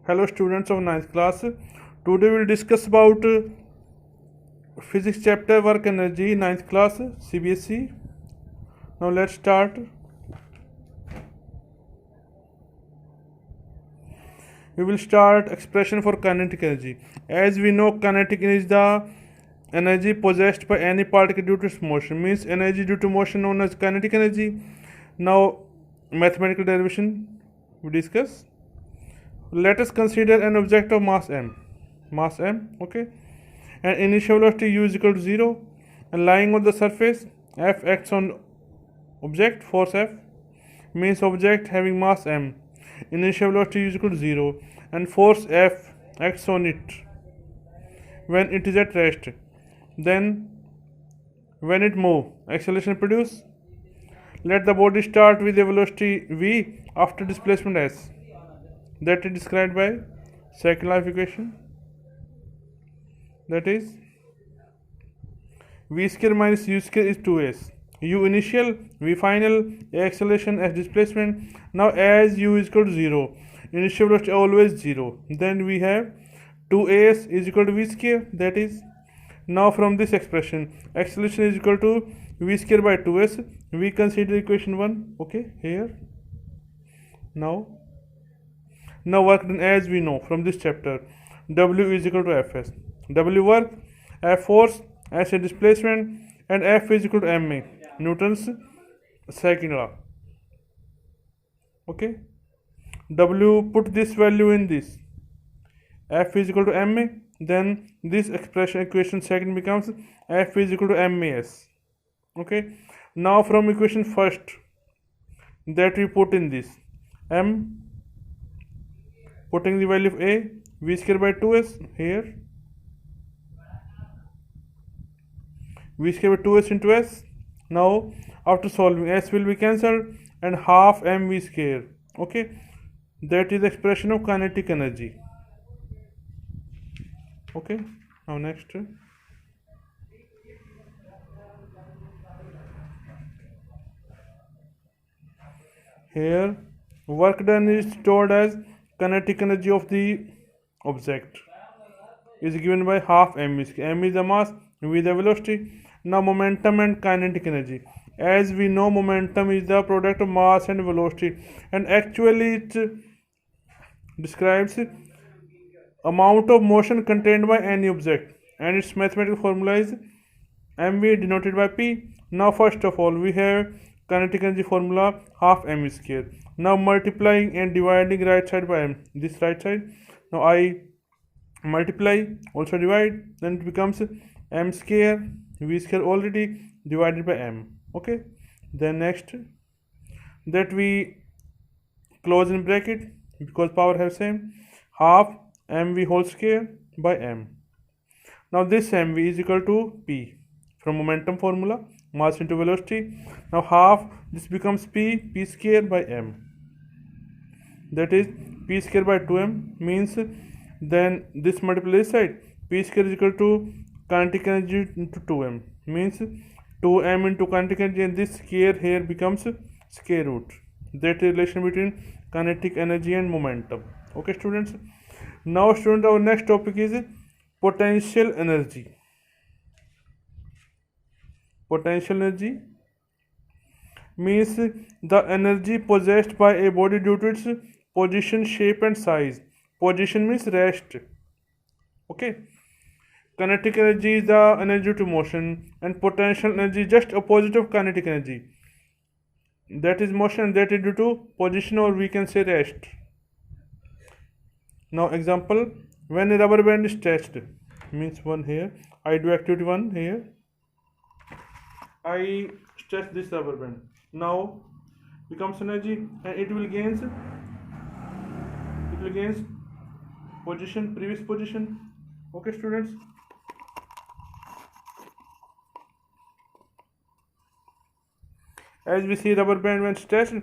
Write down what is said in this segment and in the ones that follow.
Hello students of 9th class. Today we will discuss about physics chapter work energy 9th class CBSE. Now let's start. We will start expression for kinetic energy. As we know, kinetic is the energy possessed by any particle due to its motion, means energy due to motion known as kinetic energy. Now mathematical derivation we discuss. Let us consider an object of mass m, okay, and initial velocity u is equal to 0, and lying on the surface f acts on object, force F, means object having mass m, initial velocity u is equal to 0, and force F acts on it when it is at rest. Then when it moves, acceleration produce. Let the body start with a velocity v after displacement s, that is described by second law of equation, that is v square minus u square is 2s, u initial, v final, a acceleration, s displacement. Now as u is equal to 0, initial velocity always 0, then we have 2as is equal to v square, that is, now from this expression acceleration is equal to v square by 2s, we consider equation 1, okay, here. Now work done as we know from this chapter. W is equal to Fs. W work, F force, S a displacement, and F is equal to ma, Newton's second law. Okay. W, put this value in this. F is equal to ma. Then this equation second becomes F is equal to mas. Okay. Now from equation first that we put in this m, putting the value of a, v square by 2s here, v square by 2s into s. Now after solving, s will be cancelled and half mv square, okay, that is the expression of kinetic energy. Okay, now next, here work done is stored as kinetic energy of the object is given by half m square. M is the mass, v the velocity. Now momentum and kinetic energy. As we know, momentum is the product of mass and velocity, and actually it describes amount of motion contained by any object, and its mathematical formula is mv denoted by p. Now first of all we have kinetic energy formula half m square. Now multiplying and dividing right side by m, this right side. Now I multiply, also divide, then it becomes m square, v square already divided by m. Okay, then next that we close in bracket because power have same, half mv whole square by m. Now this mv is equal to p from momentum formula, mass into velocity. Now half, this becomes p square by m, that is p square by 2m, means then this multiply this side, p square is equal to kinetic energy into 2m, means 2m into kinetic energy, and this square here becomes square root. That is relation between kinetic energy and momentum. Okay students. Now students, our next topic is potential energy. Potential energy means the energy possessed by a body due to its position, shape and size. Position means rest. Okay. Kinetic energy is the energy due to motion, and potential energy is just opposite of kinetic energy. That is motion, that is due to position, or we can say rest. Now example, when a rubber band is stretched, means one here, I do activity 1 here, I stretch this rubber band. Now becomes energy, and it will gains position, previous position. Okay students. As we see, rubber band when stretched,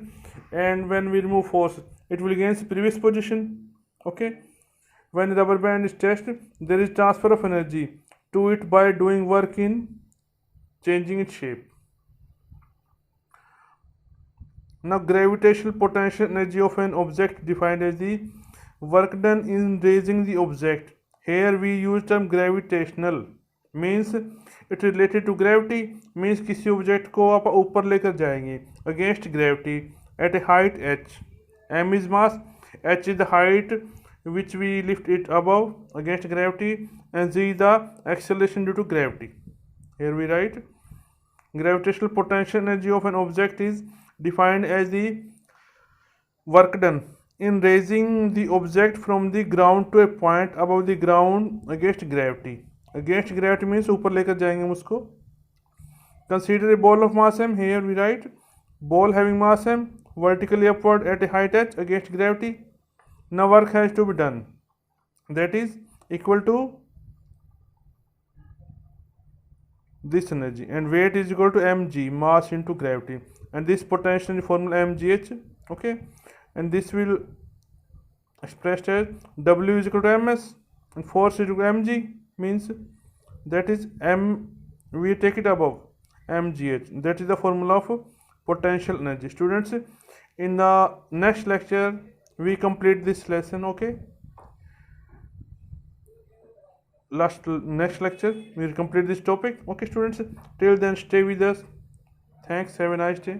and when we remove force, it will gain previous position. Okay, when rubber band is stretched, there is transfer of energy to it by doing work in changing its shape. Now gravitational potential energy of an object defined as the work done in raising the object. Here we use term gravitational, means it related to gravity, means किसी object को आप ऊपर लेकर जाएंगे against gravity at a height h. M is mass, h is the height which we lift it above against gravity, and g is the acceleration due to gravity. Here we write gravitational potential energy of an object is defined as the work done in raising the object from the ground to a point above the ground against gravity. Against gravity means ऊपर लेकर जाएंगे हम उसको. Consider a ball of mass m. Here we write ball having mass m vertically upward at a height h against gravity. Now work has to be done, that is equal to this energy, and weight is equal to mg, mass into gravity, and this potential formula mgh. Okay, and this will expressed as w is equal to ms and force is equal to mg, means that is m, we take it above mgh, that is the formula of potential energy. Students, in the next lecture we complete this lesson. Okay, next lecture we will complete this topic. Okay students, till then stay with us. Thanks, have a nice day.